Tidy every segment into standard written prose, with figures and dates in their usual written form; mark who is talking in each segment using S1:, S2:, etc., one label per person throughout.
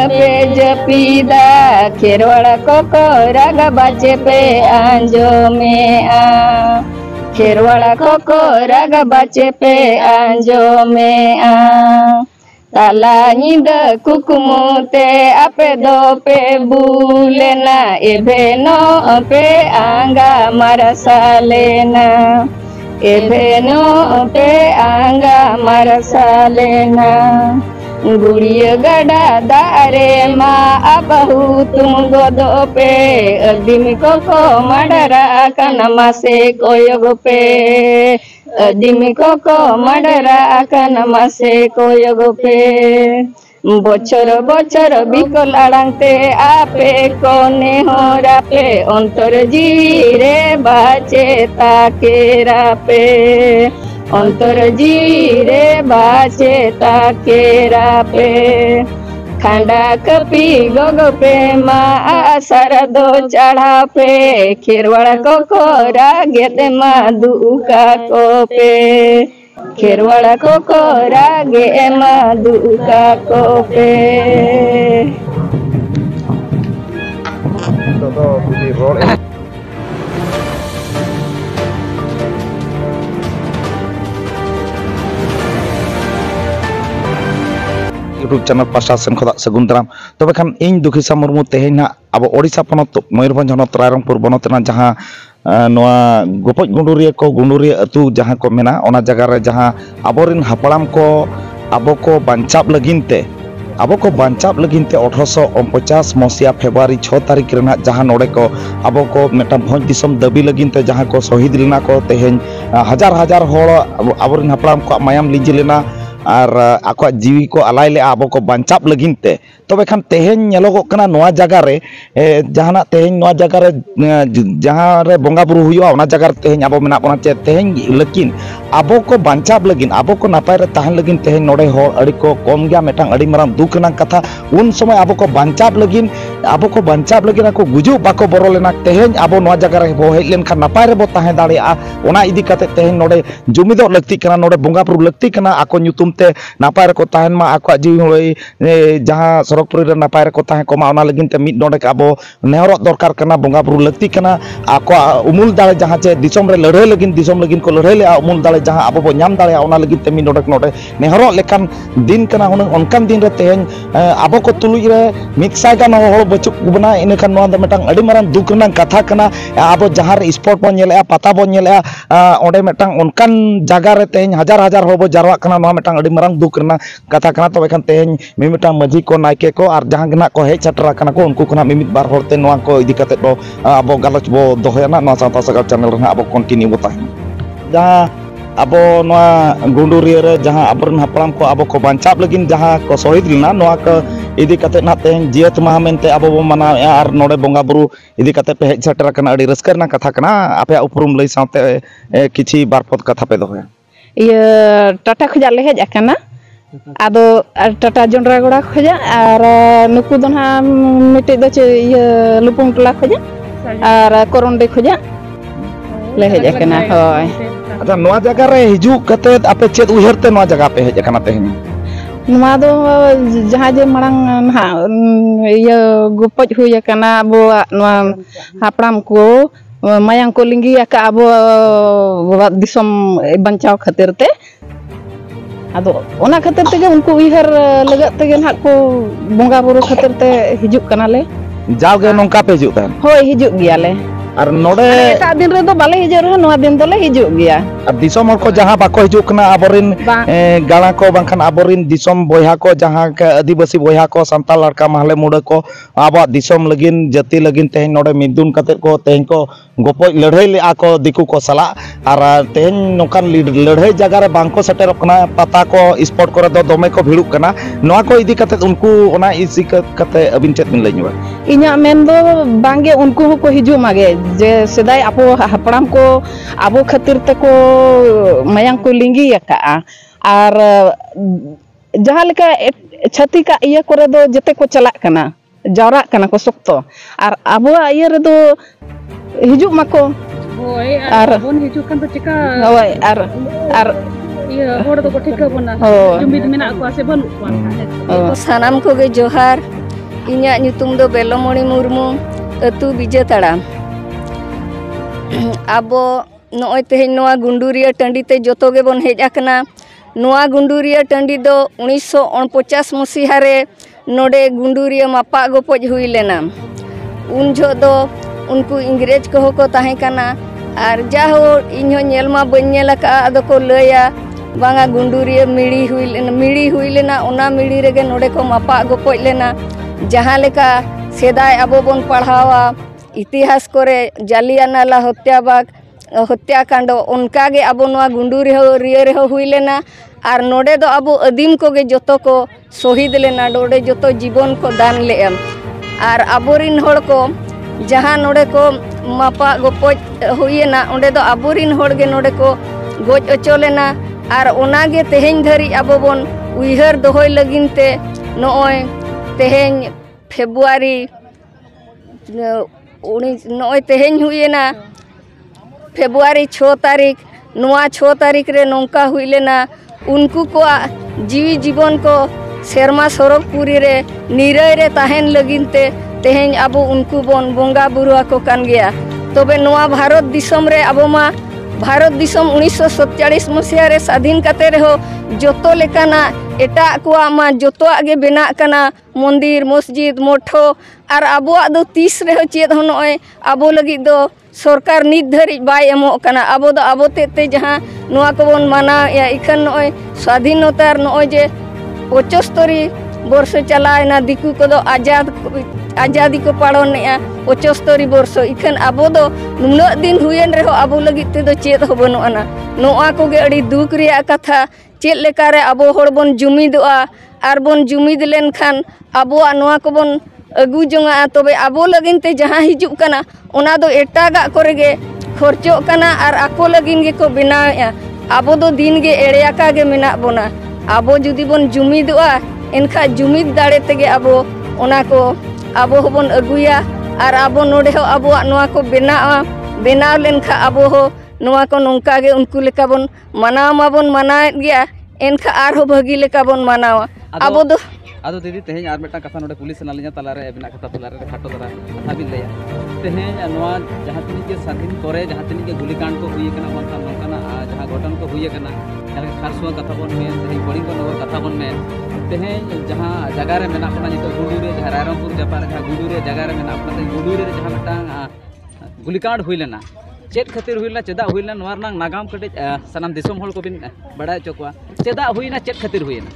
S1: पे जपीदा खेरवाड़ा कोको राग बाचे पे आंजो में खेरवाड़ा कोको राग बाचे पे आंजो में ताला नींदा कुकुमुते आपे दो पे बुलेना एभेनो पे आंगा मरसालेना एभेनो पे आंगा मरसालेना गुड़िया गड़ा दारे मा अबहु तुम गोदो पे अदिमी को मडरा कनमा से कोयोग पे अदिमी को मडरा कनमा से कोयोग पे बचर बचर बिकल आड़ांगते आपे कोने हो रापे अंतर जीरे बाचे ताकेरा पे अंतर जीरे बाचे ताकेरा पे खांडा कपी गोगो पे माँ सारा दो चढ़ा पे खेरवाड़ा को रागे माँ दुका को पे खेरवाड़ा को रागे माँ दुका को पे
S2: यूट्यूब चैनल पासा सेन खदा सगुन दाराम तबे खान इन दुखिसा मुर्मू तेहेन अब ओडिशा पनत मयूरभंज हनत रायरंगपुर बनत जहां नोआ गोपज गुंडुरिया अतु जहां को मेना ओना जगह रे जहां आबोरिन हापड़ाम को आबो को बांचाब लगिनते 1849 मसीहा फेब्रुआरी 6 तारीख रेना जहां नोडे को आबो को मेटा भोज दिसम दबी लगिनते जहां को शहीद लेना को तेहेन हजार हजार होड़ आबोरिन हापड़ाम को मायाम लिंजी लेना और आको जीवी को अलाय ले आबो को बांचाब लगिनते तबे खान तेहेन नेलोगोग कना नोआ जगह रे जहाना तेहेन नोआ जगह रे जहां रे बोंगा बुरु हुआ ओना जगह रे तेहेन आबो मेना बना चे तेहेन लेकिन आबो को बांचाब लगिन आबो को नापाय रे ताहन लगिन तेहेन नोडे होड़ अड़ी को कम गया मेटांग अड़ी मारांग दुख रनांग कथा उन समय आबो को बांचाब लगिन को गुजु बाको बरो लेना तेहेन आबो नोआ जगह रे बो हेज लेन खान नापाय रे बो ताहे दाड़ेया ओना इदी कते तेहेन नोडे जुमिदो लगती कना नोडे बोंगा बुरु लगती कना आको ᱧᱩᱛᱩᱢ ते नापाय रे को ताहेन मा आको जीवी जहां सरकपुरी रे नापाय रे को ताहे को मा ओना लगिन ते मिद नोडे आबो नेहरो दरकार कना बोंगा बुरु लगती कना आको उमुल दाड़े जहां चे दिसम रे लड़ाई लगिन को लड़ाई ले उमुल दाड़े जहां आबो बो नाम दाड़े ओना लगिन ते मिद नोडे नेहरो लेकान दिन कना हुन अनकान दिन रे तेहेन आबो को तुलुज रे मिक्सा गान होड़ बचुक बना इन खान नोआ मेटांग अड़ी मारांग दुख रनांग कथा कना आबो जहां रे स्पोर्ट बो नेलेआ पाता बो नेलेआ ओंडे मेटांग अनकान जगह रे तेहेन हजार हजार होड़ बो जारवा कना नोआ मेटांग अड़ी मारांग दुख रना कथा कना तबे खान तेहेन मिमिटांग मजी को नायके को और जहां गना को हेज सटरा कना को उनको खना मिमित बार होड़ते नोआ को इदी कते दो आबो गालच बो दोहयाना नोआ सावता सगाव चैनल रे आबो कंटिन्यू बता जहां आबो नोआ गुंडुरिया रे जहां आबरन हापड़ाम को आबो को बांचाब लगिन जहां को शहीद लेना नोआ को इदी कते ना तेहेन जियत माह मेनते आबो बो मनाव और नोडे बोंगा बुरु इदी कते पे हेज सटरा कना अड़ी रस्कर ना कथा कना आपे उपरुम लई सावते किछि बारपद कथा पे दोहया
S1: ये टाटा खजा ले हेज आकना आदो टाटा जोंड्रागोड़ा खजा और नुकु दो ना मिटे दो चे ये लुपुंग टला खजा और कोरोंडे खजा ले हेज आकना होय
S2: अच्छा नोआ जगह रे हिजु कते आपे चेत उहरते नोआ जगह पे हेज आकना तेहेन
S1: नोआ दो जहां जे मांग ना ये गोपज हुई आकना अबो नोआ हापड़ाम को मायांग को लिंगी आका अबो दिसम बंचाव खातिर ते आदो ओना खातिर ते उनको उहर लगत ते ना को बोंगा बुरु खातिर ते हिजुक कना ले
S2: जाओगे नोंका पे हिजुक तान
S1: होय हिजुक गिया ले
S2: और नोडे
S1: एटा दिन रे दो बाले हिजुक रे नोआ दिन दोले हिजुक गिया
S2: अब दिसम को जहां बाको हिजुक कना आबोरिन गाला को बांखान आबोरिन दिसम बोया को जहां के आदिवासी बोया को संताल लड़का महले मुडे को आबा दिसम लगिन जाति लगिन तेहेन नोडे मिदुन कते को तेहेन को गोपज लड़ाई ले आको दिकु को सला और तेहेन नोकान लड़ाई जगह रे बांको सेटर कना पता को स्पॉट करे दो दोमे को भिड़ुक कना नोआ को इदी कते उनको ओना इसी कते अबिन चेत बिन लइबा
S1: इन्या मेन दो बांगे उनको को हिजु मागे जे सदाय आपो हापड़ाम को आबो खातिर ते को मायांग को लिंगी आका और जहां लेका छती का इया करे दो जते को चला कना जावरा कना को सख्तो और आबो इया रे दो हिजुक माको होय और बोन हिजुक kan चिका होय और इया होड़ दो को ठिका बना जुमिद मेना को आसे बनु को सानाम को गे जोहार
S3: इन्या ᱧᱩᱛᱩᱢ ᱫᱚ बेलोमणि मुर्मू अतु बिजेताड़ा आबो नॉय तेहेन नोआ गुंडूरिया टांडी ते जोतो गे बोन हेज आकना नोआ गुंडूरिया टांडी दो 1949 मसीहा रे नोडे गुंडूरिया मापा गोपज हुई लेना उन जो दो उनको इंग्रेज को को ताहे कना आर जाहो इन्हो नेलमा बन्नेला का आदो को लया बांगा गुंडूरिया मिड़ी हुई लेना ओना मिड़ी रेगे नोडे को मापा गोपज लेना जहाँ लेका सेदाय आबो बोन पढ़ावा इतिहास करे जालियानाला हत्याकांड उनकागे आबो नोआ गुंडूरिया रे हुई लेना आर नोडे दो आबो अदीम को गे जोतो को शहीद लेना नोडे जोतो जीवन को दान लेम आर आबोरिन होड़ को जहाँ नोडे को मापा गोपज हुईना ओंडे दो आबोरिन होड़ गे नोडे को गोज अचो लेना आर ओनागे तेहेन धरी आबो बोन उइहर दोहय लगिनते नोय तेहेन फेब्रुआरी नोय तेहेन हुईना फेब्रुआरी 6 तारीख नोआ 6 तारीख रे नौका हुई लेना उनको को जीवी जीवन को सेरमा सरगपुरी रे निरय रे ताहेन लगिनते तेहेन आबो उनको बोन बोंगा बुरुआ को कान गया तबे नोआ भारत दिसम रे आबो मा भारत दिसम 1947 मसीहा रे स्वाधीन कते रहो जोतो लेकाना एटा को मा जोतो आगे बेना कना मंदिर मस्जिद मोठो आर आबो दो 30 रे चेद हो नय आबो लगी दो सरकार नित धरी बाय एमो कना आबो दो आबो ते जहां नोआ को बोन माना या इखन नय स्वाधीनता नय जे 75 वर्ष चलायना दिकू को दो आजादी को पालने 75 वर्ष इखन आबो दो नुना दिन हुएन रे आबो लगी ते दो चेद हो बनुआना नोआ को गे अड़ी दुख रिया कथा चेद लेका रे आबो होड़ बोन जुमिदोआ आर बोन जुमिद लेन खान आबो नोआ को बोन अगू जोंगा तबे आबो लगिन ते जहां हिजुक कना ओना दो एटागा करे गे खर्चो कना आर आको लगिन गे को बनाया आबो दो दिन गे एड़ेयाका गे मेना बोना आबो जुदी बोन जुमिदोआ एनखा जुमिद दाड़े तेगे आबो ओना को आबो होबोन अगुया आर आबो नोडे हो आबो नोआ को बनाव लेनखा आबो हो नोआ को नोंका गे उनको लेका बोन मनाव माबोन मनाएत गया एनखा आर हो भगी लेका बोन मनावा आबो दो
S4: आदो दीदी तेहें आर मेटा कथा नोडे पुलिस नालिया तलारे बिना कथा तलारे खाटो दरा कथा बिन लया तेहें नोआ जहां तिनी के स्वाधीन करे जहां तिनी के गुलिकांड को हुई कना बनता नोंकाना जहां घटन को हुई कना यानी खारसुआ कथा बोन में तेहें बड़ी को नगर कथा बोन में तेहें जहां जगह रे मेना अपना नितो गुडूरे जहां रायरंगपुर जापान जहां गुडूरे जगह रे मेना अपना गुडूरे जहां मेटा गुलिकांड हुई लेना चेद खातिर हुईला चेदा हुईला नोआर नांग नागाम कटे सनाम दिसोम होल को बिन बड़ाय चोकवा चेदा हुईना चेद खातिर हुईना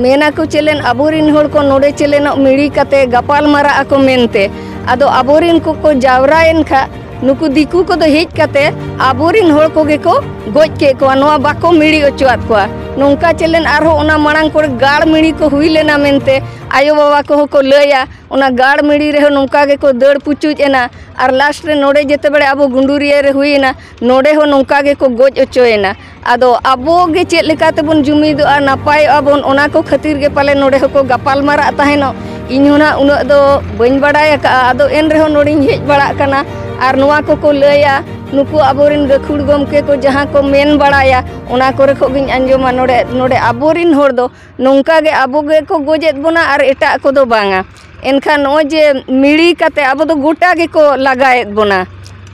S3: मेना को चलेन आबोरिन होड़ को नोडे चलेन मिड़ी कते गपाल मारा को मेनते आदो आबोरिन को जावरायन खा नुकु दिकू को दो हेज कते आबोरिन होड़ को गे को गोज के को नोआ बाको मिड़ी ओचुआत को नोंका चलेन आरो ओना मांग को गाड़ मिड़ी को हुई लेना मेनते आयो बाबा को लया ओना गाड़ मिड़ी रे नोंका गे को दड़ पुचुज एना और लास्ट रे नोडे जेते बड़े आबो गुंडूरिया रे हुईना नोडे हो नोंका गे को गोज ओचोएना आदो आबो गे चेद लेकाते बोन जुमिदो आ नापाय आबोन ओना को खातिर गे पाले नोडे हो को गपाल मारा ताहेनो इन्होंना उना दो बन बड़ाय का आदो एन रे हो नोडिन हेज बड़ा कना और नोआ को लया नुकु आबोरिन गखुड़ गमके को जहाँ को मेन बड़ाया ओना करे को गिन अंजोमा नोडे नोडे आबोरिन होड़ दो नोंका गे आबो गे को गोजेत बोना और एटा को दो बांगा एनखा नो जे मिड़ी कते आबो दो गोटा गे को लगाएत बोना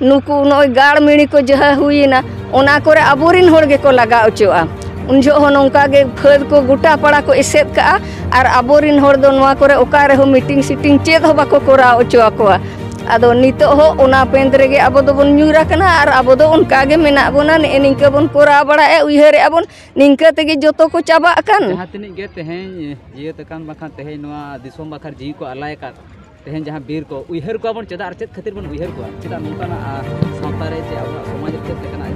S3: नुकु नोय गाड़ मिड़ी को जहाँ हुईना ओना करे आबोरिन होड़ गे को लगा ओचोआ उन जो हो नोंका गे फद को गोटा पड़ा को एसेत का और आबोरिन होड़ दो नोआ करे ओकारे हो मीटिंग सीटिंग चेद हो बाको कोरा ओचोआ कोआ आदो नितो हो ओना पेंद्रे गे आबो दो बोन न्यूरा कना और आबो दो उनका गे मेना बोना ने निंका बोन कोरा बड़ा ए उइहरे आबोन निंका तेगे जोतो को चाबा अकन
S4: जहां तिनी गे तेहें जिए तकान बखा तेहें नोआ दिसोम बखर जी को अलाय का तेहें जहां बीर को उइहर को बोन चेदा चेद खातिर बोन उइहर को चेदा नोंकाना सावता रे से आबो समाज रे चेद लेकना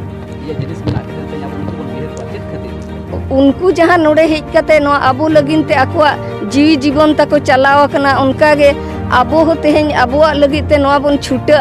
S4: ये जिनिस मेना के ते आबो बोन उइहर को चेद खातिर
S3: उनको जहाँ नोडे हेज कते नोआ आबो लगिन ते अकुआ जीवी जीवन तको चलाव कना उनका गे आबो हो तेहें आबोआ लगित ते नोआ बोन छुटा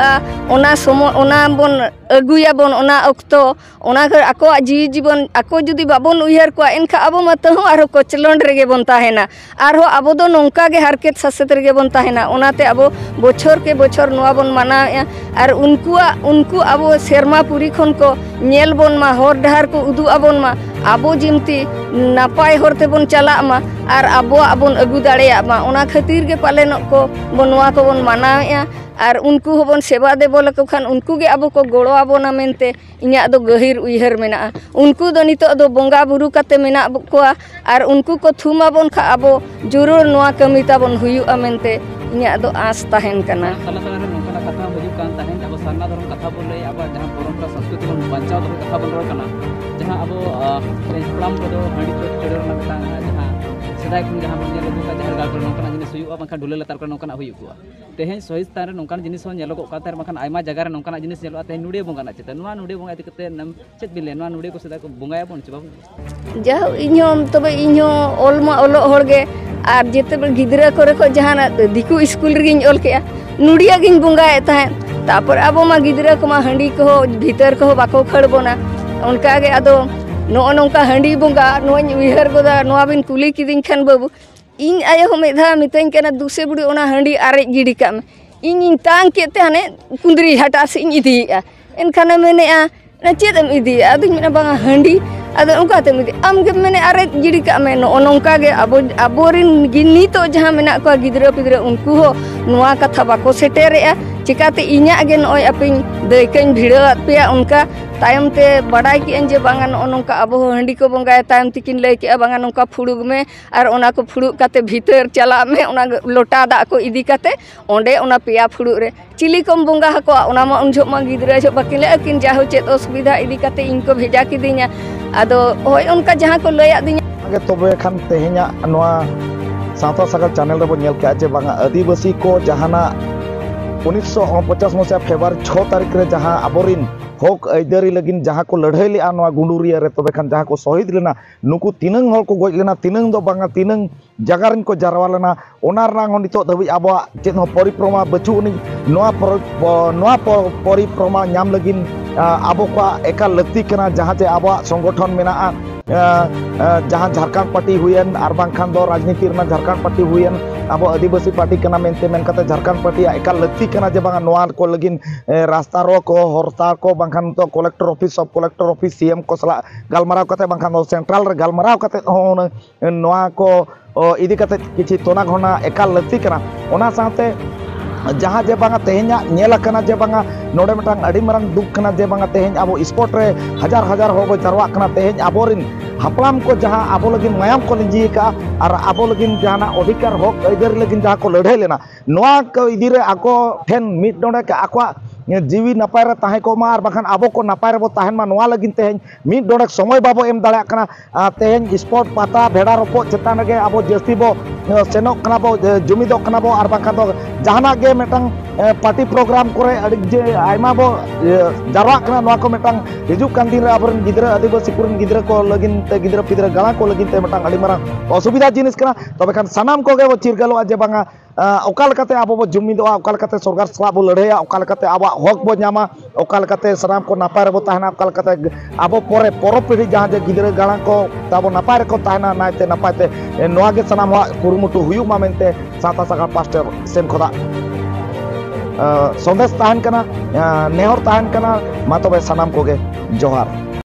S3: ओना समय ओना बोन अगुया बोन ओना अक्तो ओना घर आको जीवी जीवन आको जुदी बाबोन उइहर को एनखा आबो मत हो आरो कोचलंड रेगे बोन ताहेना आरो आबो दो नोंका गे हारकेत ससेत रेगे बोन ताहेना ओनाते आबो बोछर के बोछर नोआ बोन मानाया और उनको आबो सेरमा पुरी खन को नेल बोन मा हर डहार को उदु आबोन मा abo jimti napai horte bon chalak ma ar abo abon agu dareya ma ona khatir ge palenok ko bonwa ko bon manaweya ar unku hobon seba debo lako khan unku ge abo ko goro abona mente inya do gahir uihar mena unku do nito do bonga buru kate mena ko ar unku ko thuma bon kha abo jurur noa kamita bon huyu amente inya do as tahen kana
S4: salah satu nongkana kata hujud kan tahen abo sarna dorong kata bon lay aba jahan परंपरा संस्कृति bon bancao do kata bon ror kana jahan abo Islam ko do handi chodor na betang jahan sedai kun jahan bon nyelo ka jahan gal nongkana jinis huyu bangkhan dule latar ko nongkana huyu ko tehen sohis tare nongkana jinis hon nyelo ko katar bangkhan aima jaga re nongkana jinis nyelo ate nude bonga na cheta nuwa nude bonga tikate nam chet bile nuwa nude ko sedai ko bonga ya bon chiba
S3: jauh inyom tobe inyo olma olo horge ar jete gidra kore ko jahan diku school ring ol ke nudiya gin bunga eta tapor abo ma gidra ko ma handi ko bhitar ko bako khad bona unka ge ado no nongka handi bunga no uihar goda no abin kuli kidin khan babu इन आयो हो मेधा मितन केना दूसरे बुड़ी ओना हंडी आरे giddy काम इन तांग केते हने कुंदरी हटा से इदी एनखान मेने ना चेदम इदी अदु मेना बांगा हंडी अदु उनका ते मिदी आम के मेने आरे गिडी का में नो नोंका गे अबोरिन गिनी तो जहां मेना को गिदरा पिदरा उनको हो नुआ कथा बाको सेटेरे चिकाते इन्या गे नोय अपिन दैकन भिड़ो पे उनका तायम ते बड़ाई की जे बांगा नो नोंका अबो हंडी को बंगा तायम तिकिन लय के बांगा नोंका फुड़ुग में आर ओना को फुड़ुग काते भीतर चला में ओना लोटा दा को इदी काते ओंडे ओना पिया फुड़ुग रे चिली कम बंगा हको ओना मा उन झो मा गिदरा झो बाकिले अकिन जाहो चेत असुविधा इदी काते इनको भेजा की दिnya ado hoy उनका जहां को लय दिnya
S2: age tobe khan tehenya noa Sawta Sagal channel re bo nyel ke je banga adibasi ko jahana 1949 मसीहा फेब्रुआरी 6 तारीख रे जहां अबोरिन हक आइदारी लगिन जहां को लड़ाई ले आनवा गुंडुरिया रे तबे खान जहां को शहीद लेना नुकु तिनंग हल को गज लेना तिनंग दो बांगा तिनंग जगारिन को जारवा लेना ओनार नांग नितो दबि आबो चेत हो परिक्रमा बचु नि नोआ परिक्रमा नाम लगिन आबो को एका लक्ति कना जहां जे आबो संगठन मेना जहां झारखंड पार्टी हुयन आर बांखान दो राजनीति रे झारखंड पार्टी हुयन आबो आदिवासी पार्टी कना मेनते मेन कते झारखंड पार्टी एका लक्ति कना जे बांगा नोआ को लगिन रास्ता रोक हरता को बांखान तो कलेक्टर ऑफिस सब कलेक्टर ऑफिस सीएम को सला गालमाराव कते बांखान सेंट्रल रे गालमाराव कते नोआ को इदी कते किछि तोना घोना एका लक्ति कना ओना साथे जहाँ जे बांगा तेहेंया नेला कना जे बांगा नोडे मिटांग अडी मारंग दुख कना जे बांगा तेहें आबो स्पोर्ट रे हजार हजार होबो जारवा कना तेहें आबोरिन हापलाम को जहाँ आबो लगिन मायाम को लिंजी का और आबो लगिन जहाना अधिकार हक आइदारी लगिन जहाँ को लड़ाई लेना नोआ को इदी रे आको ठेन मिट डोडे का आको जीवी नपाय रे ताहे को मा आर बाखान आबो को नपाय रे बो ताहेन मा नोआ लगिन तेहें मिट डोडे समय बाबो एम दाड़ा कना तेहें स्पोर्ट पाता भेड़ा रोपो चेतान गे आबो जस्ती बो सेनोक कना बो जुमिदो कना बो आर बाखान दो जहाना गे मेटांग पार्टी प्रोग्राम करे अड़ी जे आयमा बो जारवा कना नोआ को मेटांग हिजुक कान दिन रे आबोरन गिदरा आदिवासी कुरन गिदरा को लगिन ते गिदरा पिदरा गाला को लगिन ते मेटांग अड़ी मारंग असुविधा जिनिस कना तबे खान सनाम को गे बो चिरगलो जे बांगा ओकाल कते आबो बो जुमिदो ओकाल कते सरकार सला बो लड़ाया ओकाल कते आबो हक बो नामा ओकाल कते सनाम को नापाय रे बो ताहना ओकाल कते आबो पोरे परो पीढ़ी जहां जे गिदरा गाला को ताबो नापाय रे को ताहना नायते नापायते नोआ गे सनाम वा कुरुमुटु हुयु मा मेनते साता सागा पास्टर सेन खोदा संदेश ताहन कना नेहर ताहन कना मा तबे सनाम को गे जोहार।